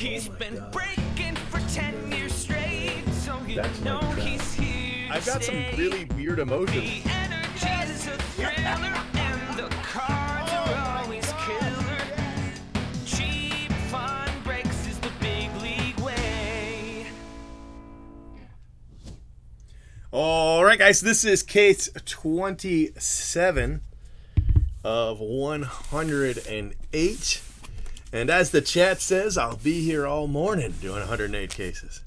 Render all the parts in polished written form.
He's been breaking for 10 years straight, so you know he's here. I've got some really weird emotions. The energy's a thriller, and the cards are always killer. Cheap fun breaks is the big league way. All right, guys, this is case 27 of 108. And as the chat says, I'll be here all morning doing 108 cases.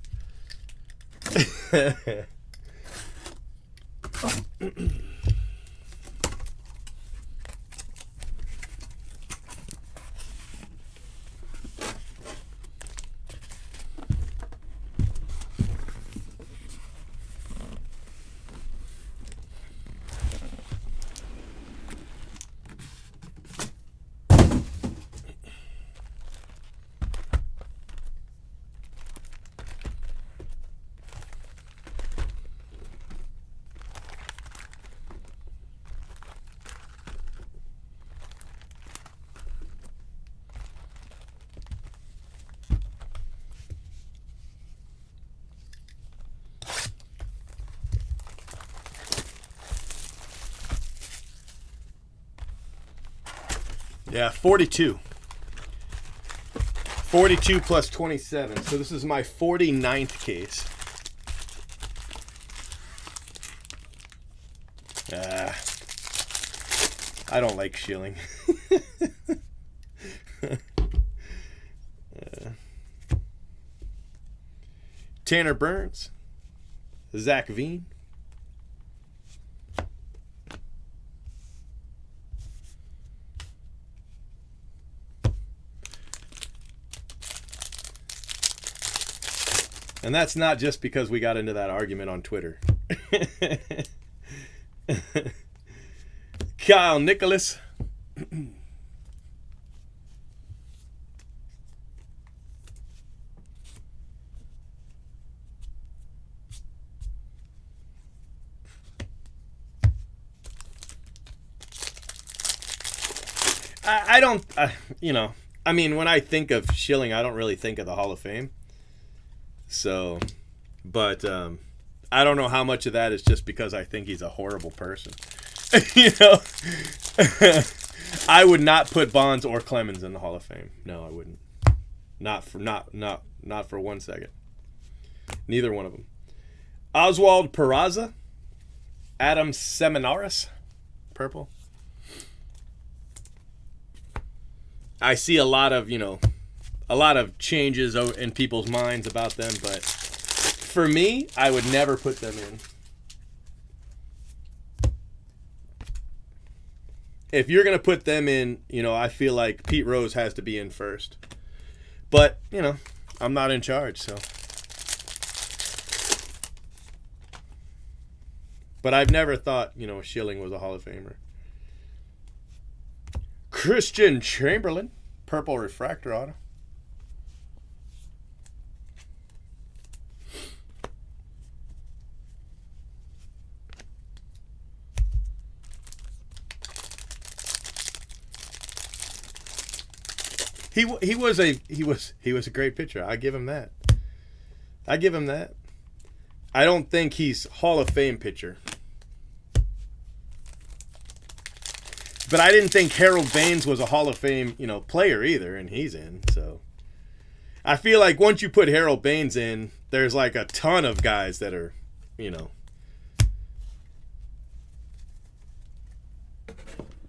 Yeah, 42. 42 plus 27. So this is my 49th case. I don't like shilling. Tanner Burns. Zach Veen. And that's not just because we got into that argument on Twitter. Kyle Nicholas. I don't, I mean, when I think of shilling, I don't really think of the Hall of Fame. So, but I don't know how much of that is just because I think he's a horrible person. I would not put Bonds or Clemens in the Hall of Fame. No, I wouldn't. Not for 1 second. Neither one of them. Oswald Peraza, Adam Seminaris, purple. I see a lot of changes in people's minds about them, but for me, I would never put them in. If you're going to put them in, I feel like Pete Rose has to be in first. But, I'm not in charge, so. But I've never thought, Schilling was a Hall of Famer. Christian Chamberlain, purple refractor auto. He was a great pitcher. I give him that. I don't think he's Hall of Fame pitcher. But I didn't think Harold Baines was a Hall of Fame, player either, and he's in. So I feel like once you put Harold Baines in, there's like a ton of guys that are,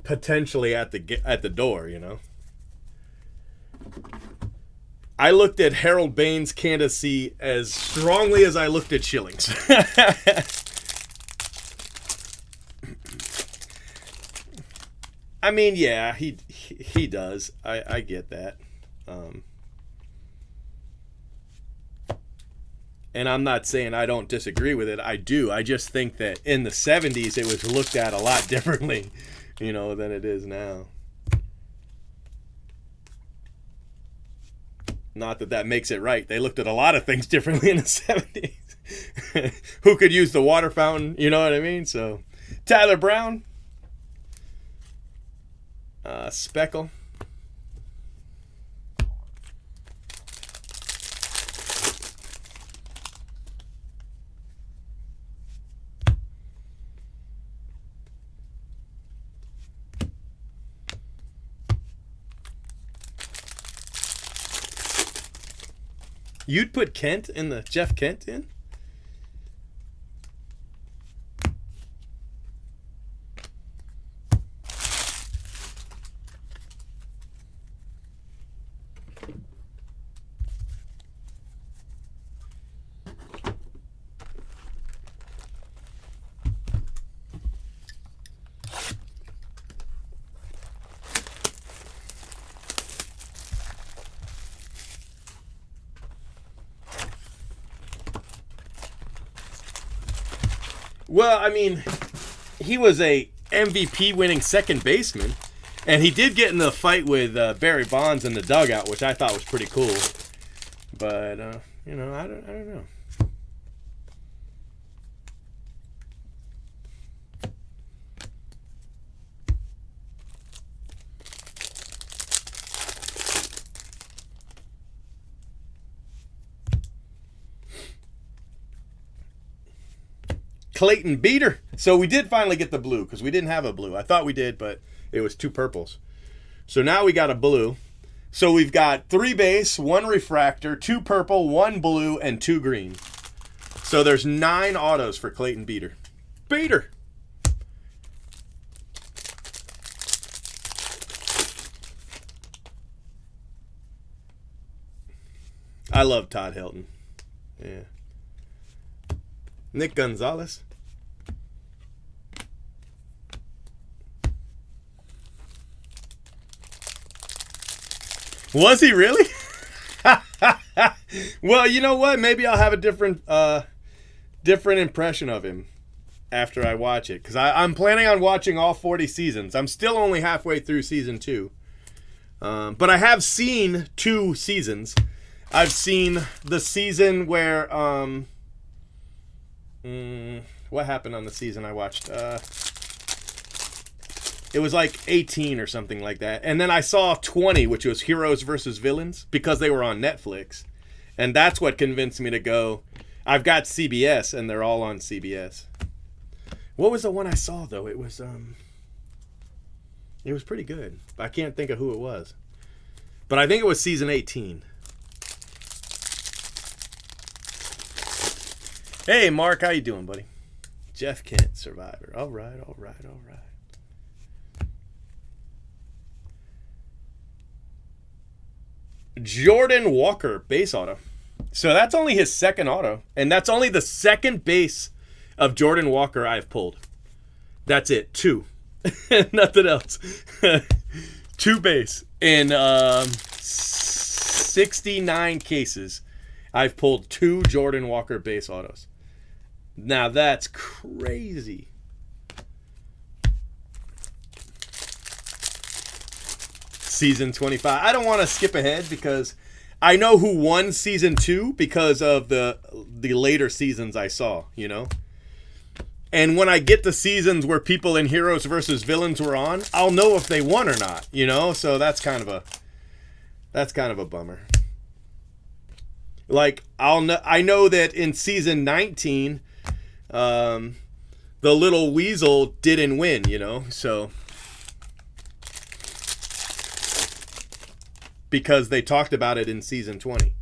potentially at the door, I looked at Harold Baines' candidacy as strongly as I looked at Schilling's. I mean, yeah, he does. I get that. And I'm not saying I don't disagree with it. I do. I just think that in the 70s it was looked at a lot differently, than it is now. Not that makes it right. They looked at a lot of things differently in the 70s. Who could use the water fountain? You know what I mean? So, Tyler Brown. Speckle. You'd put Kent in the Jeff Kent in? Well, I mean, he was a MVP winning second baseman, and he did get in the fight with Barry Bonds in the dugout, which I thought was pretty cool. But you know, I don't know. Clayton Beater. So we did finally get the blue because we didn't have a blue. I thought we did, but it was 2 purples. So now we got a blue. So we've got 3 base, 1 refractor, 2 purple, 1 blue, and 2 green. So there's 9 autos for Clayton Beater. Beater. I love Todd Helton. Yeah. Nick Gonzalez. Was he really? Well, you know what? Maybe I'll have a different impression of him after I watch it. Because I'm planning on watching all 40 seasons. I'm still only halfway through season 2. But I have seen 2 seasons. I've seen the season where... what happened on the season I watched? It was like 18 or something like that. And then I saw 20, which was Heroes versus Villains, because they were on Netflix. And that's what convinced me to go. I've got CBS, and they're all on CBS. What was the one I saw, though? It was pretty good. I can't think of who it was. But I think it was season 18. Hey, Mark, how you doing, buddy? Jeff Kent, Survivor. All right. Jordan Walker, base auto. So that's only his second auto, and that's only the second base of Jordan Walker I've pulled. That's it, 2. Nothing else. 2 base. In 69 cases, I've pulled 2 Jordan Walker base autos. Now that's crazy. Season 25. I don't want to skip ahead because I know who won season 2 because of the later seasons I saw, you know? And when I get to seasons where people in Heroes versus Villains were on, I'll know if they won or not, you know? So that's kind of a bummer. Like I know that in season 19 the little weasel didn't win, you know? So because they talked about it in season 20.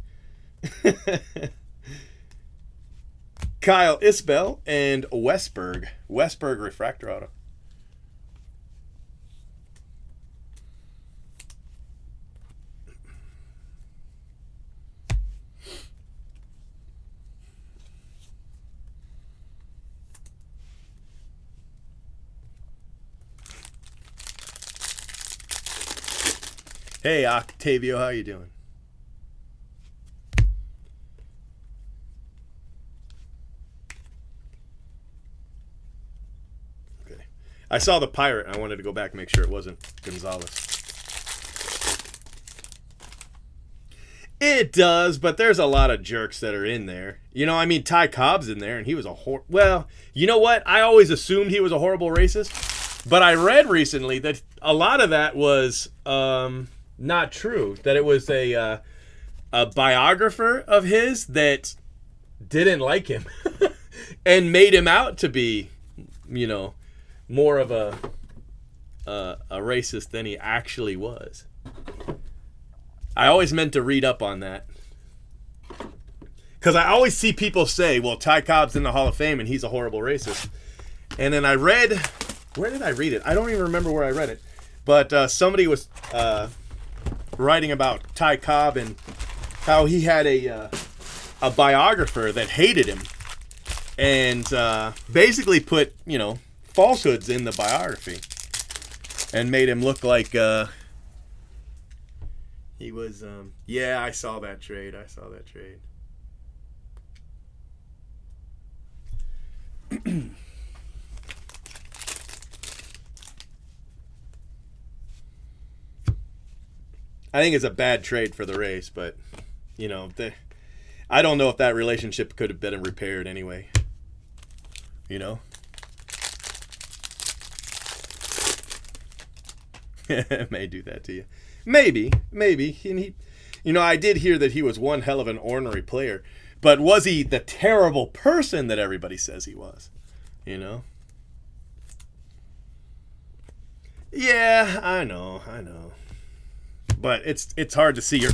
Kyle Isbell and Westberg refractor auto. Hey, Octavio, how you doing? Okay. I saw the pirate. I wanted to go back and make sure it wasn't Gonzalez. It does, but there's a lot of jerks that are in there. You know, I mean, Ty Cobb's in there, and he was well, you know what? I always assumed he was a horrible racist, but I read recently that a lot of that was... not true. That it was a biographer of his that didn't like him and made him out to be, you know, more of a racist than he actually was. I always meant to read up on that. Because I always see people say, well, Ty Cobb's in the Hall of Fame and he's a horrible racist. And then I read, where did I read it? I don't even remember where I read it. But somebody was writing about Ty Cobb and how he had a biographer that hated him and basically put, falsehoods in the biography and made him look like he was, I saw that trade. I think it's a bad trade for the race, but, I don't know if that relationship could have been repaired anyway. It may do that to you. Maybe. And he, I did hear that he was one hell of an ornery player, but was he the terrible person that everybody says he was? Yeah, I know. But it's hard to see your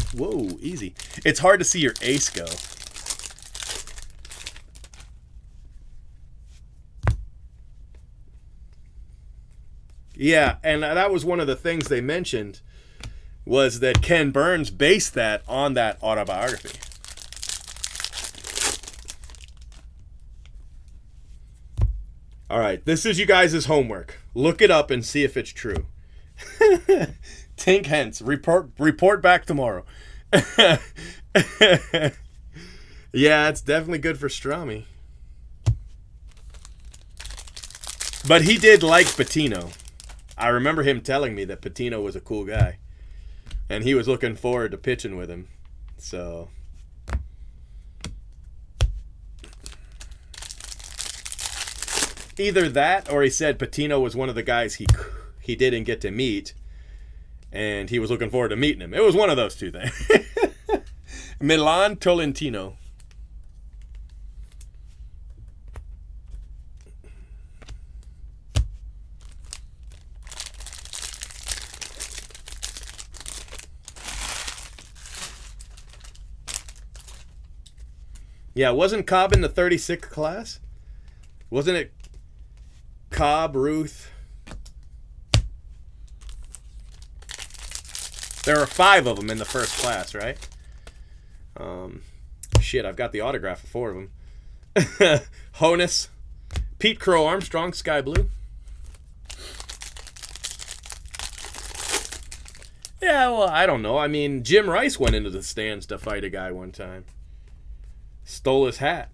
easy. It's hard to see your ace go. Yeah, and that was one of the things they mentioned was that Ken Burns based that on that autobiography. All right, this is you guys' homework. Look it up and see if it's true. Tink hence. Report back tomorrow. Yeah, it's definitely good for Strami. But he did like Patino. I remember him telling me that Patino was a cool guy. And he was looking forward to pitching with him. So either that or he said Patino was one of the guys he didn't get to meet. And he was looking forward to meeting him. It was one of those two things. Milan Tolentino. Yeah, wasn't Cobb in the 36th class? Wasn't it Cobb, Ruth? There were 5 of them in the first class, right? Shit, I've got the autograph of 4 of them. Honus, Pete Crow Armstrong, Sky Blue. Yeah, well, I don't know. I mean, Jim Rice went into the stands to fight a guy one time. Stole his hat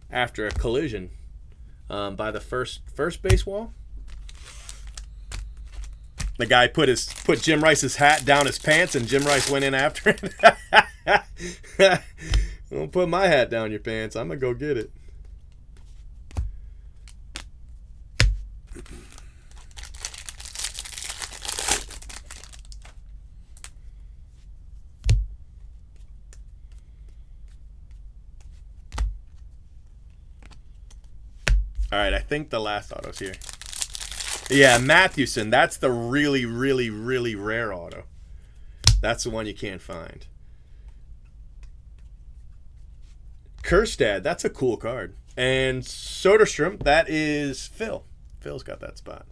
after a collision by the first base wall. The guy put Jim Rice's hat down his pants, and Jim Rice went in after it. Don't put my hat down your pants. I'm gonna go get it. All right, I think the last auto's here. Yeah, Mathewson. That's the really, really, really rare auto. That's the one you can't find. Kerstad, that's a cool card. And Soderstrom, that is Phil. Phil's got that spot.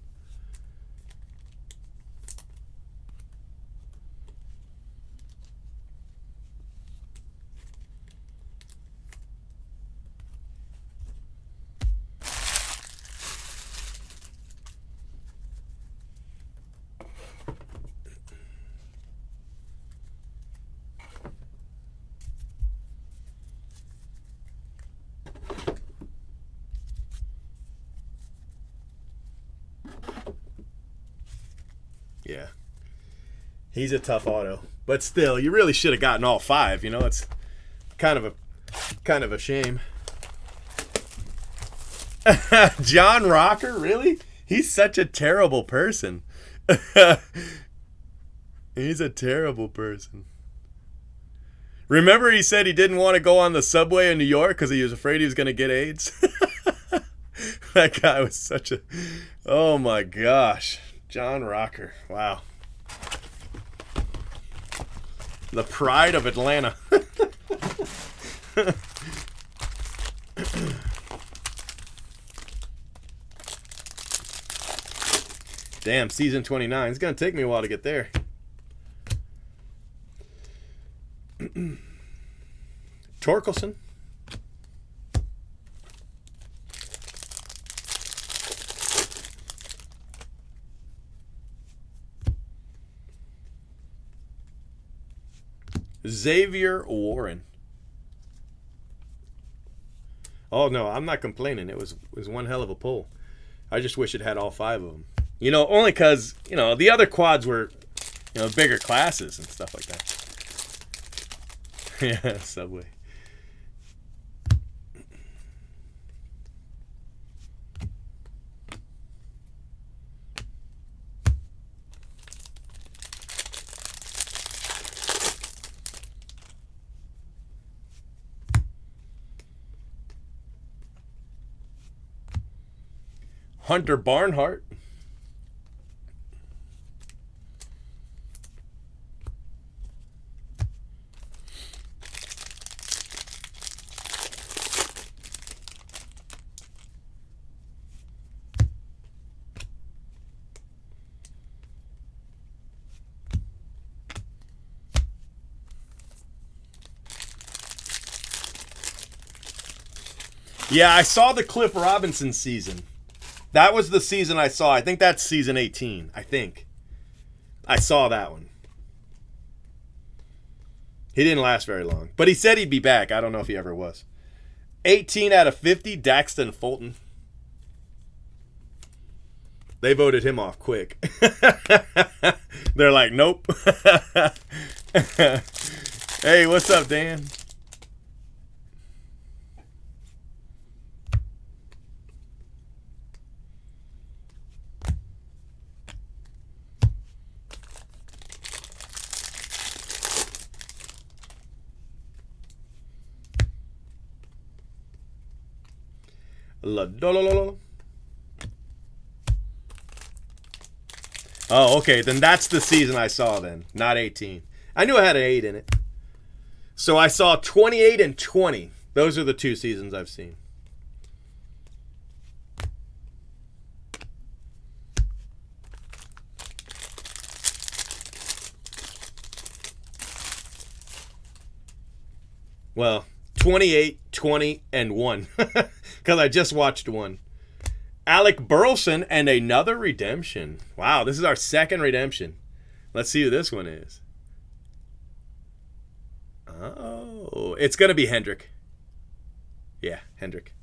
Yeah. He's a tough auto. But still, you really should have gotten all 5, it's kind of a shame. John Rocker, really? He's such a terrible person. He's a terrible person. Remember he said he didn't want to go on the subway in New York because he was afraid he was going to get AIDS? That guy was such a... Oh my gosh. John Rocker. Wow. The pride of Atlanta. Damn, season 29. It's going to take me a while to get there. Torkelson. Xavier Warren. Oh no, I'm not complaining. It was one hell of a pull. I just wish it had all 5 of them. You know, only because, you know, the other quads were, you know, bigger classes and stuff like that. Yeah, Subway. Hunter Barnhart. Yeah, I saw the Cliff Robinson season. That was the season I saw. I think that's season 18. I think. I saw that one. He didn't last very long. But he said he'd be back. I don't know if he ever was. 18 out of 50, Daxton Fulton. They voted him off quick. They're like, nope. Hey, what's up, Dan? Oh, okay. Then that's the season I saw then, not 18. I knew I had an 8 in it. So I saw 28 and 20. Those are the 2 seasons I've seen. Well, 28, 20, and 1. Because I just watched one. Alec Burleson and another redemption. Wow, this is our second redemption. Let's see who this one is. Oh, it's going to be Hendrick. Yeah, Hendrick.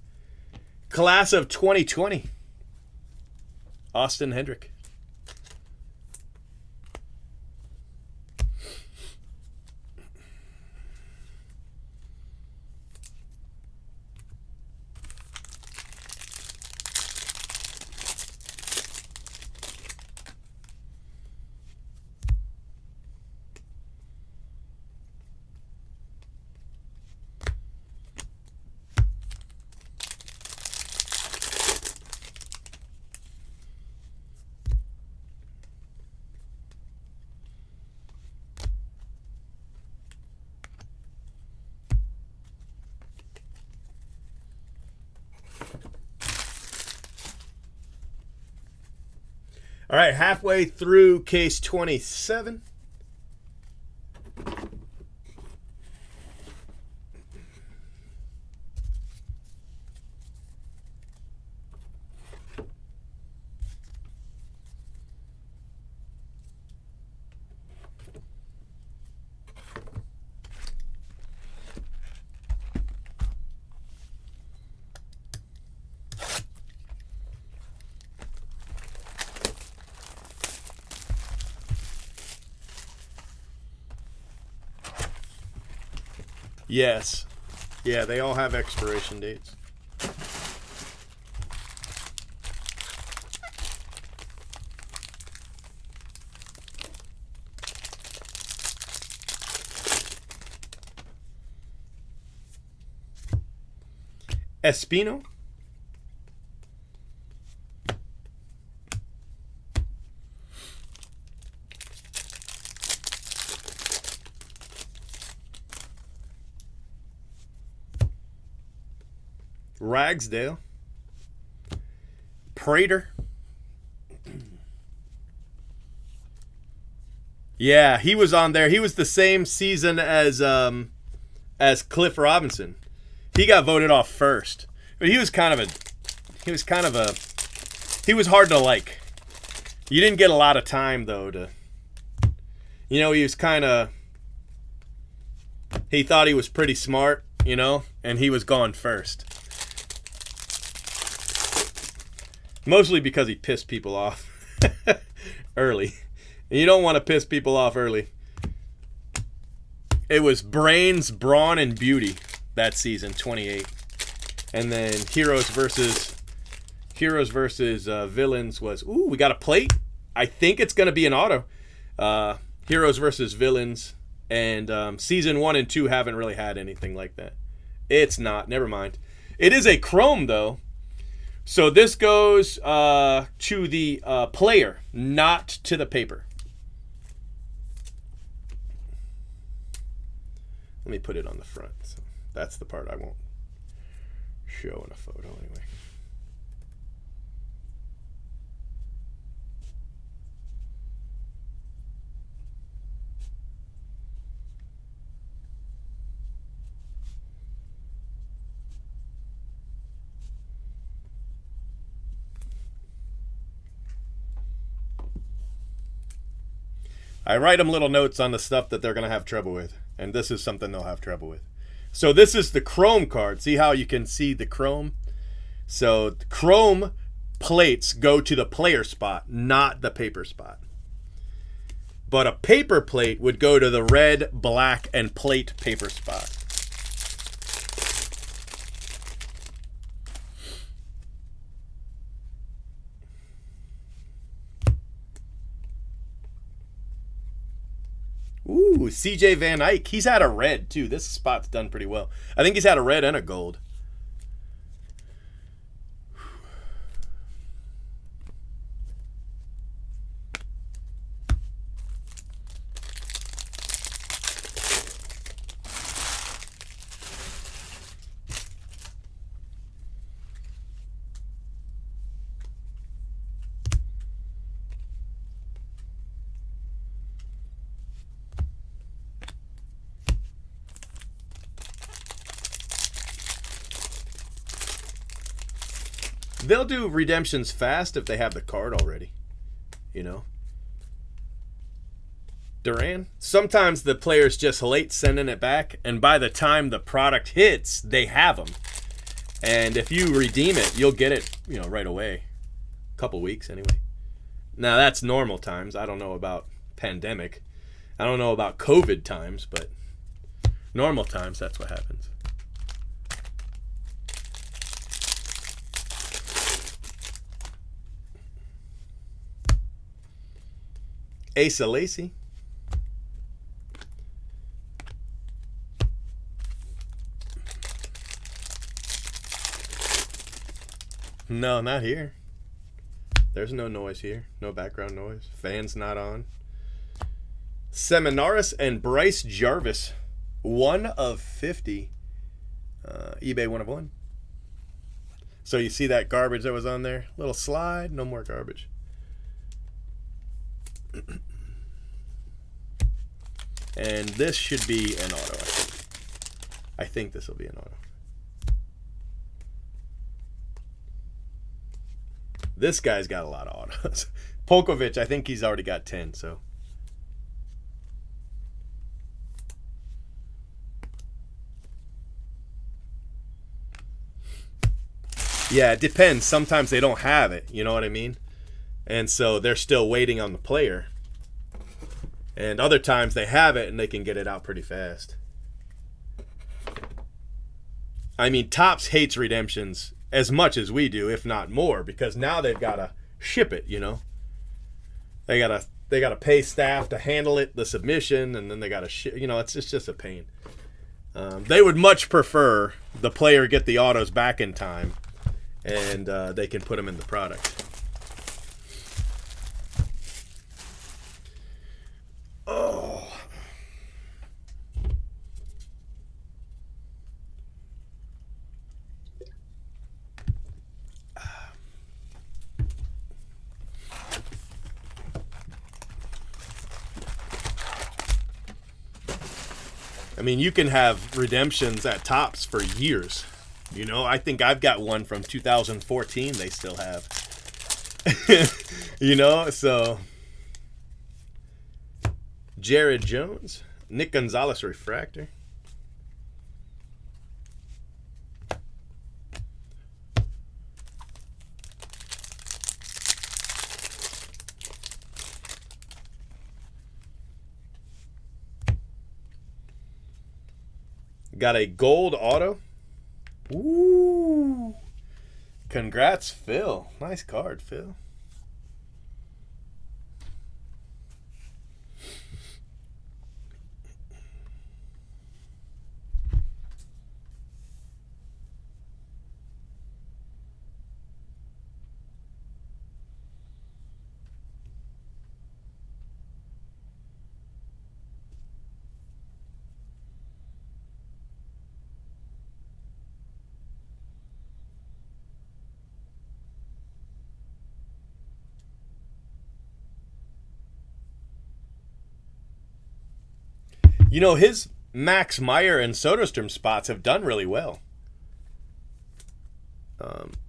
Class of 2020. Austin Hendrick. All right, halfway through case 27. Yes. Yeah, they all have expiration dates. Espino. Ragsdale. Prater. Yeah, he was on there. He was the same season as Cliff Robinson. He got voted off first, but he was hard to like. You didn't get a lot of time though to. He was he thought he was pretty smart, and he was gone first. Mostly because he pissed people off early. And you don't want to piss people off early. It was Brains, Brawn, and Beauty that season, 28. And then Heroes versus Villains was, we got a plate. I think it's going to be an auto. Heroes versus Villains. And season 1 and 2 haven't really had anything like that. It's not. Never mind. It is a Chrome, though. So this goes to the player, not to the paper. Let me put it on the front. So that's the part I won't show in a photo anyway. I write them little notes on the stuff that they're going to have trouble with. And this is something they'll have trouble with. So this is the Chrome card. See how you can see the Chrome? So the Chrome plates go to the player spot, not the paper spot. But a paper plate would go to the red, black, and plate paper spot. Ooh, CJ Van Eyck. He's had a red, too. This spot's done pretty well. I think he's had a red and a gold. They'll do redemptions fast if they have the card already. Duran. Sometimes the player's just late sending it back, and by the time the product hits, they have them. And if you redeem it, you'll get it, right away. A couple weeks anyway. Now that's normal times. I don't know about pandemic. I don't know about COVID times, but normal times, that's what happens. Asa Lacy. No, not here. There's no noise here. No background noise. Fans not on. Seminaris and Bryce Jarvis. 1 of 50. eBay 1 of 1. So you see that garbage that was on there? Little slide. No more garbage. And this should be an auto, I think. I think this will be an auto. This guy's got a lot of autos. Polkovich, I think he's already got 10, so. Yeah, it depends. Sometimes they don't have it, you know what I mean? And so they're still waiting on the player. And other times they have it and they can get it out pretty fast. I mean, Topps hates redemptions as much as we do, if not more, because now they've got to ship it, They gotta pay staff to handle it, the submission, and then they gotta ship. It's just a pain. They would much prefer the player get the autos back in time, and they can put them in the product. Oh. mean, you can have redemptions at Topps for years. You know, I think I've got one from 2014 they still have. You know, so Jared Jones, Nick Gonzalez refractor. Got a gold auto. Ooh. Congrats, Phil. Nice card, Phil. You know, his Max Meyer and Soderstrom spots have done really well.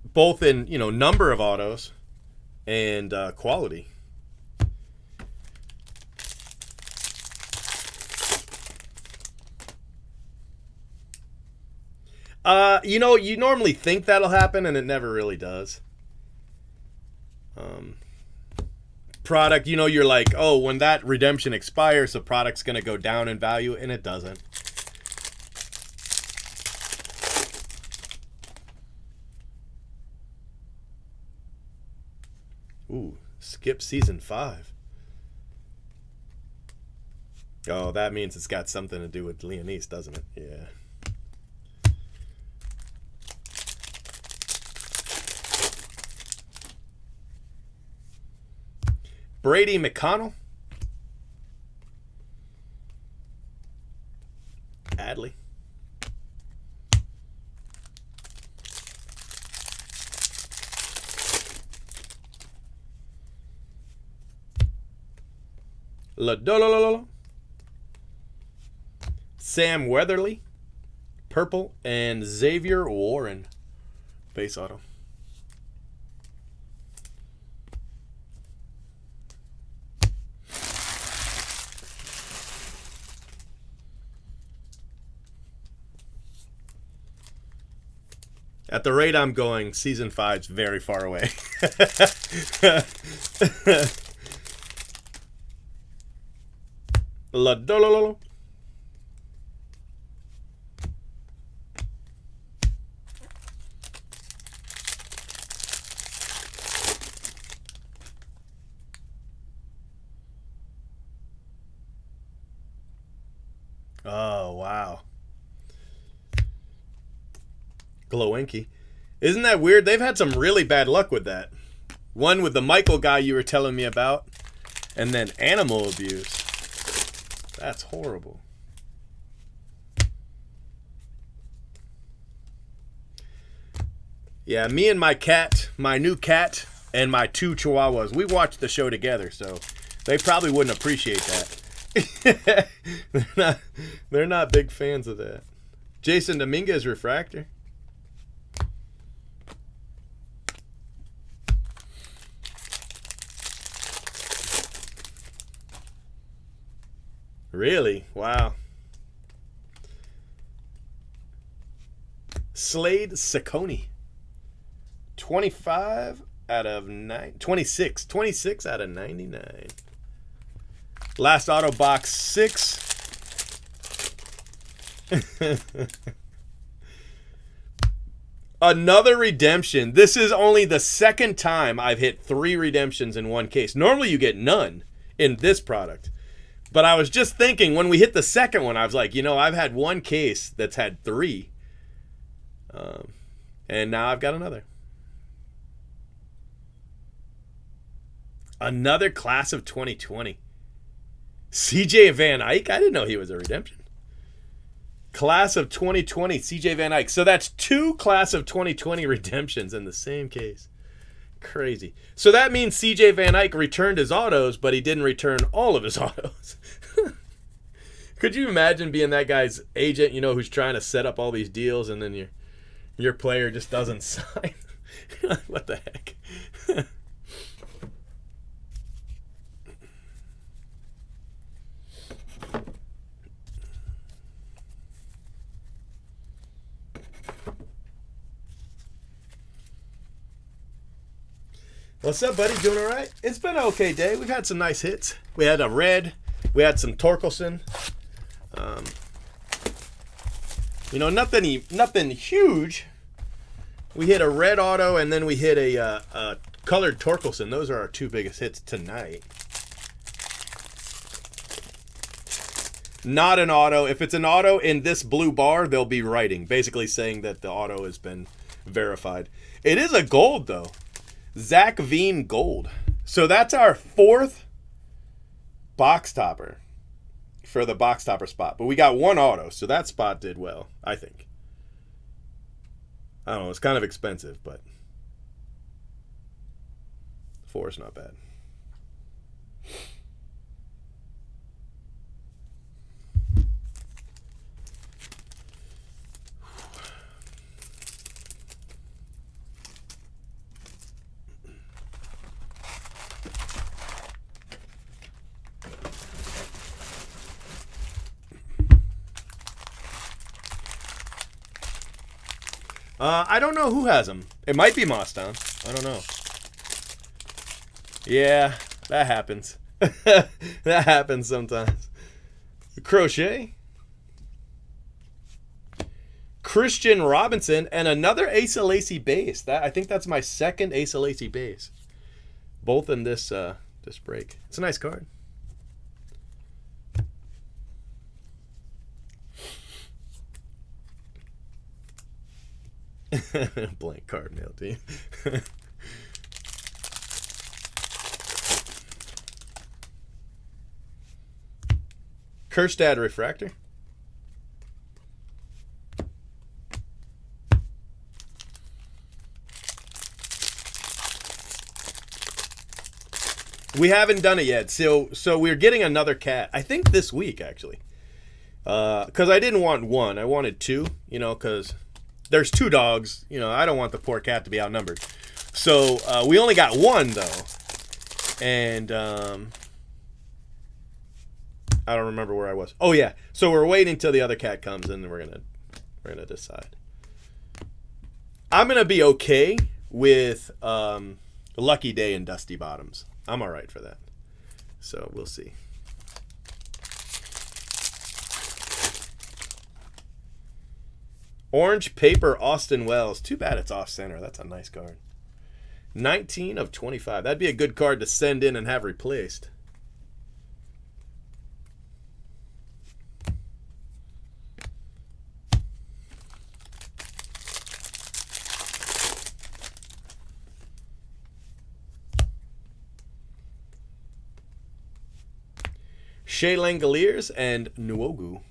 Both in, you know, number of autos and quality. You know, you normally think that'll happen, and it never really does. Product, you know, you're like, oh, when that redemption expires, the product's going to go down in value, and it doesn't. Ooh, skip season 5. Oh, that means it's got something to do with Leonese, doesn't it? Yeah. Brady McConnell. Adley. Ladolololo. Sam Weatherly. Purple. And Xavier Warren. Base auto. At the rate I'm going, season 5's very far away. Ladololo. Oh, wow. Glowinky. Isn't that weird? They've had some really bad luck with that. One with the Michael guy you were telling me about, and then animal abuse. That's horrible. Yeah, me and my cat, my new cat, and my 2 chihuahuas, we watched the show together, so they probably wouldn't appreciate that. They're not big fans of that. Jason Dominguez refractor. Really? Wow. Slade Ciccone. 26 out of 99. Last auto box 6. Another redemption. This is only the second time I've hit 3 redemptions in one case. Normally you get none in this product. But I was just thinking, when we hit the second one, I was like, you know, I've had one case that's had 3. And now I've got another. Another class of 2020. CJ Van Eyck? I didn't know he was a redemption. Class of 2020, CJ Van Eyck. So that's 2 class of 2020 redemptions in the same case. Crazy. So that means CJ Van Eyck returned his autos, but he didn't return all of his autos. Could you imagine being that guy's agent, you know, who's trying to set up all these deals, and then your player just doesn't sign? What the heck? What's up, buddy? Doing all right? It's been an okay day. We've had some nice hits. We had a red. We had some Torkelson. You know, nothing huge. We hit a red auto, and then we hit a colored Torkelson. Those are our two biggest hits tonight. Not an auto. If it's an auto in this blue bar, they'll be writing, basically saying that the auto has been verified. It is a gold, though. Zach Veen gold. So that's our fourth box topper for the box topper spot. But we got one auto, so that spot did well, I think. I don't know, it's kind of expensive, but 4 is not bad. I don't know who has them. It might be Mosstown. I don't know. Yeah, that happens. That happens sometimes. Crochet. Christian Robinson and another Asa Lacy base. I think that's my second Asa Lacy base. Both in this break. It's a nice card. Blank card mail to you. Kerstad refractor. We haven't done it yet, so we're getting another cat. I think this week actually, because I didn't want one, I wanted two. You know, because there's 2 dogs. You know, I don't want the poor cat to be outnumbered. So we only got one though, and I don't remember where I was. Oh yeah, so we're waiting until the other cat comes, and then we're gonna decide. I'm gonna be okay with Lucky Day and Dusty Bottoms. I'm all right for that. So we'll see. Orange paper Austin Wells. Too bad it's off center. That's a nice card. 19 of 25. That'd be a good card to send in and have replaced. Shea Langoliers and Nuogu.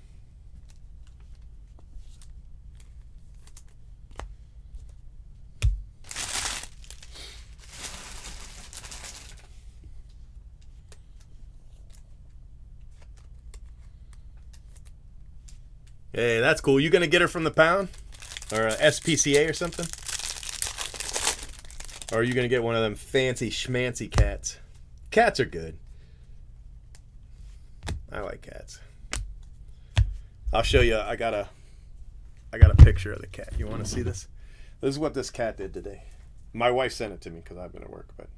Hey, that's cool. You gonna get her from the pound? Or a SPCA or something? Or are you gonna get one of them fancy schmancy cats? Cats are good. I like cats. I'll show you. I got a picture of the cat. You want to see this? This is what this cat did today. My wife sent it to me because I've been at work, but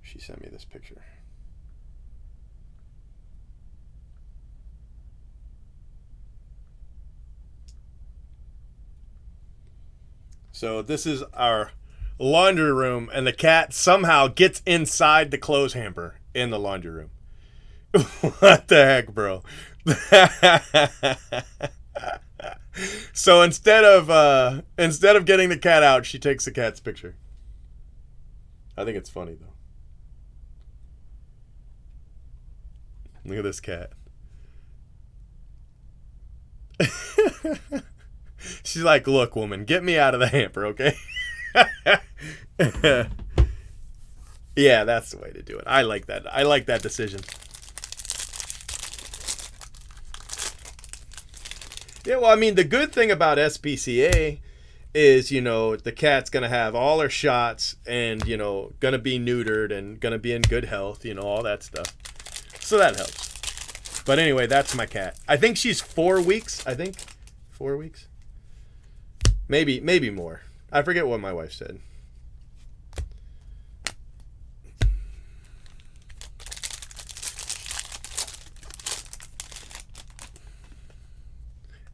she sent me this picture. So this is our laundry room, and the cat somehow gets inside the clothes hamper in the laundry room. What the heck, bro? So instead of getting the cat out, she takes the cat's picture. I think it's funny though. Look at this cat. She's like, "Look, woman, get me out of the hamper, okay?" Yeah, that's the way to do it. I like that. I like that decision. Yeah, well, I mean, the good thing about SPCA is, you know, the cat's going to have all her shots and, you know, going to be neutered and going to be in good health, you know, all that stuff. So that helps. But anyway, that's my cat. I think she's 4 weeks, I think. 4 weeks? Maybe more. I forget what my wife said.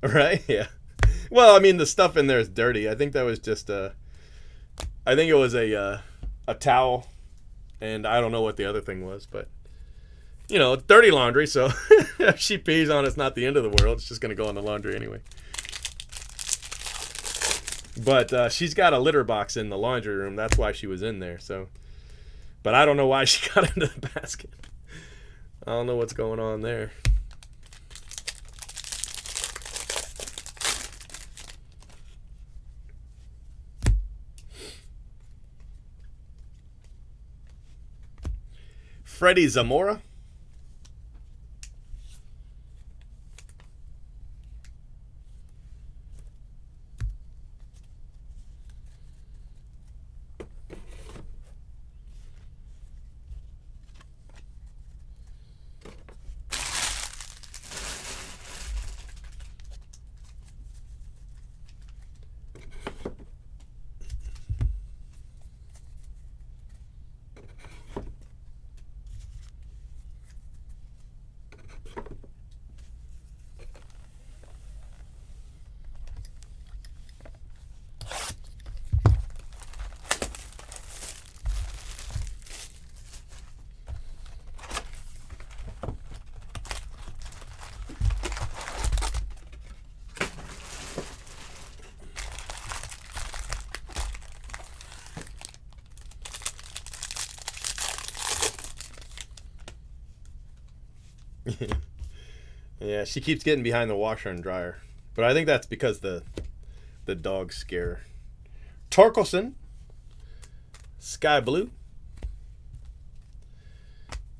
Right? Yeah. Well, I mean, the stuff in there is dirty. I think that was just I think it was a towel, and I don't know what the other thing was, but you know, dirty laundry. So if she pees on it, it's not the end of the world. It's just gonna go in the laundry anyway. But she's got a litter box in the laundry room. That's why she was in there. So, but I don't know why she got into the basket. I don't know what's going on there. Freddie Zamora. Yeah, she keeps getting behind the washer and dryer, but I think that's because the dogs scare her. Torkelson, Sky Blue.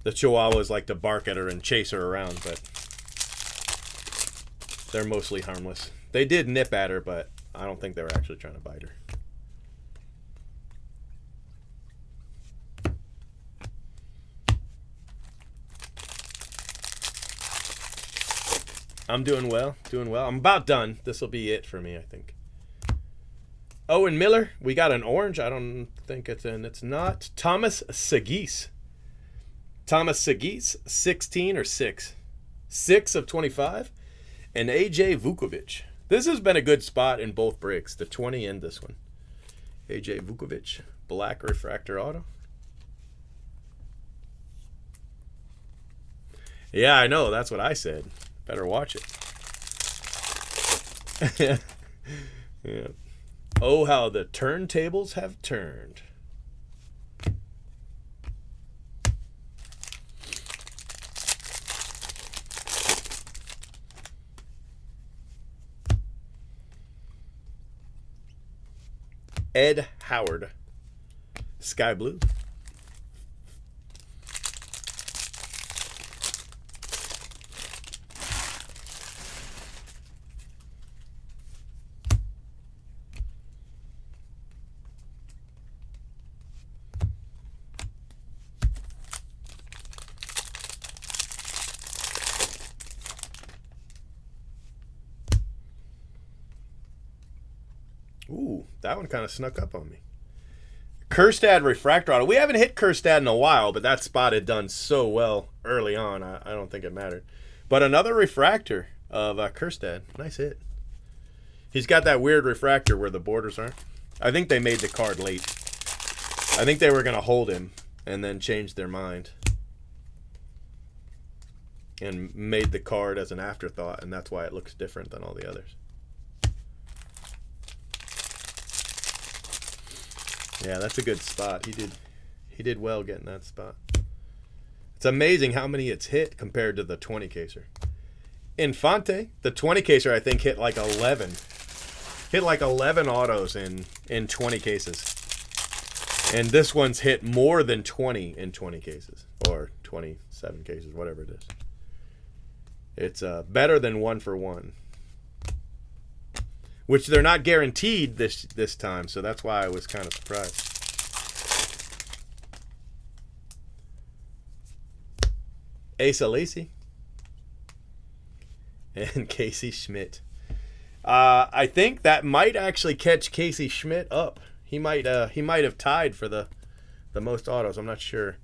The Chihuahuas like to bark at her and chase her around, but they're mostly harmless. They did nip at her, but I don't think they were actually trying to bite her. I'm doing well, I'm about done. This will be it for me, I think. Owen Miller, we got an orange. I don't think it's in. It's not. Thomas Sagis. 16 or 6. 6 of 25. And AJ Vukovic. This has been a good spot in both breaks, the 20 and this one. AJ Vukovic, black refractor auto. Yeah, I know. That's what I said. Better watch it. Yeah. Oh, how the turntables have turned. Ed Howard. Sky Blue. Ooh, that one kind of snuck up on me. Kerstad Refractor Auto. We haven't hit Kerstad in a while, but that spot had done so well early on, I don't think it mattered. But another refractor of Kerstad. Nice hit. He's got that weird refractor where the borders aren't. I think they made the card late. I think they were going to hold him and then changed their mind. And made the card as an afterthought, and that's why it looks different than all the others. Yeah, that's a good spot. He did well getting that spot. It's amazing how many it's hit compared to the 20 caser. Infante, the 20 caser, I think hit like 11. Hit like 11 autos in 20 cases. And this one's hit more than 20 in 20 cases. Or 27 cases, whatever it is. It's better than 1 for 1. which they're not guaranteed this time, so that's why I was kind of surprised. Asa Lacy and Casey Schmidt. I think that might actually catch Casey Schmidt up. He might have tied for the most autos. I'm not sure.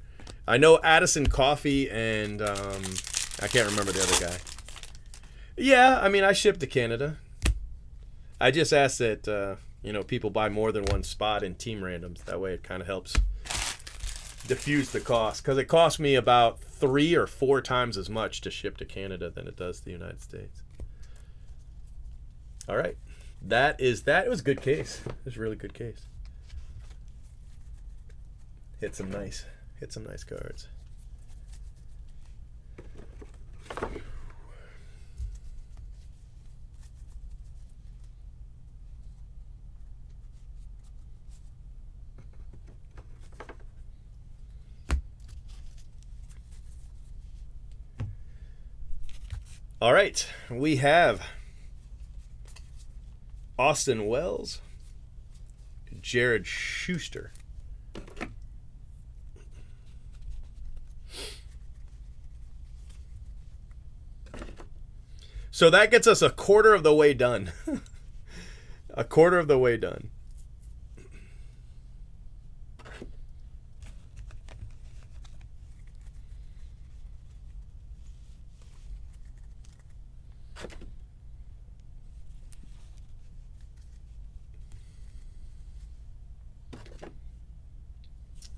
I know Addison Coffey and I can't remember the other guy. Yeah, I mean, I ship to Canada. I just ask that people buy more than one spot in team randoms. That way, it kind of helps diffuse the cost, because it costs me about 3 or 4 times as much to ship to Canada than it does to the United States. All right, that. It was a good case. It was a really good case. Hit some nice cards. All right, we have Austin Wells, Jared Schuster. So that gets us a quarter of the way done. A quarter of the way done.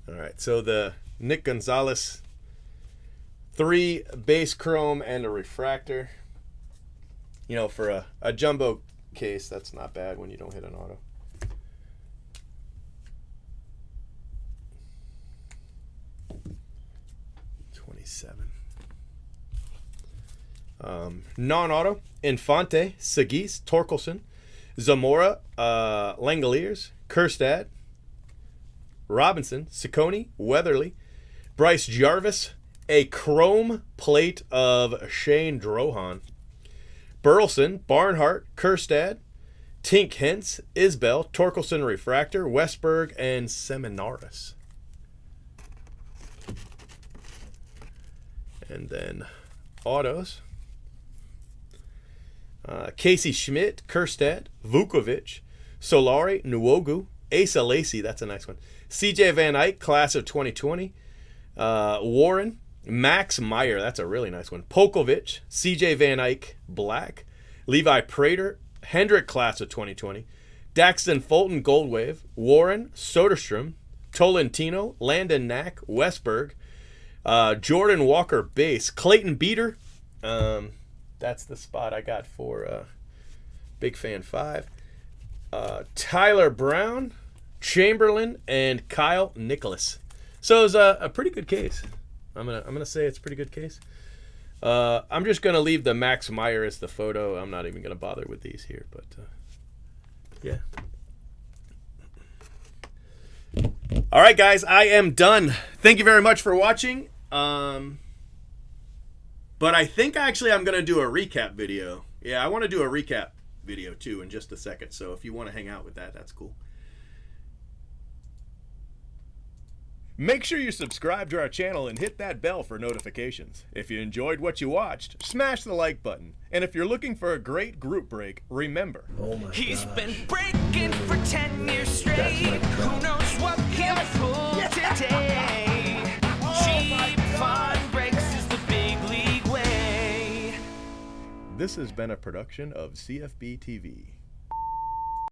All right, so the Nick Gonzalez 3 base chrome and a refractor. For a jumbo case, that's not bad when you don't hit an auto. Non-auto, Infante, Sagis, Torkelson, Zamora, Langoliers, Kerstad, Robinson, Ciccone, Weatherly, Bryce Jarvis, a chrome plate of Shane Drohan, Burleson, Barnhart, Kerstad, Tink Hentz, Isbell, Torkelson Refractor, Westberg, and Seminaris. And then autos. Casey Schmidt, Kerstad, Vukovic, Solari, Nwogu, Asa Lacy, that's a nice one. CJ Van Eyck, class of 2020. Warren, Max Meyer, that's a really nice one. Polkovich, CJ Van Eyck, black. Levi Prater, Hendrick, class of 2020. Daxton Fulton, Gold Wave. Warren, Soderstrom, Tolentino, Landon Knack, Westberg. Jordan Walker, base. Clayton Beater, that's the spot I got for Big Fan 5. Tyler Brown, Chamberlain, and Kyle Nicholas. So it was a pretty good case. I'm gonna say it's a pretty good case. I'm just gonna leave the Max Meyer as the photo. I'm not even gonna bother with these here, but yeah. All right, guys, I am done. Thank you very much for watching. But I think actually I'm gonna do a recap video. Yeah, I want to do a recap video too in just a second. So if you want to hang out with that, that's cool. Make sure you subscribe to our channel and hit that bell for notifications. If you enjoyed what you watched, smash the like button. And if you're looking for a great group break, remember, He's been breaking for 10 years straight. Who knows what he'll pull today? Cheap fun breaks is the big league way. this has been a production of CFB TV.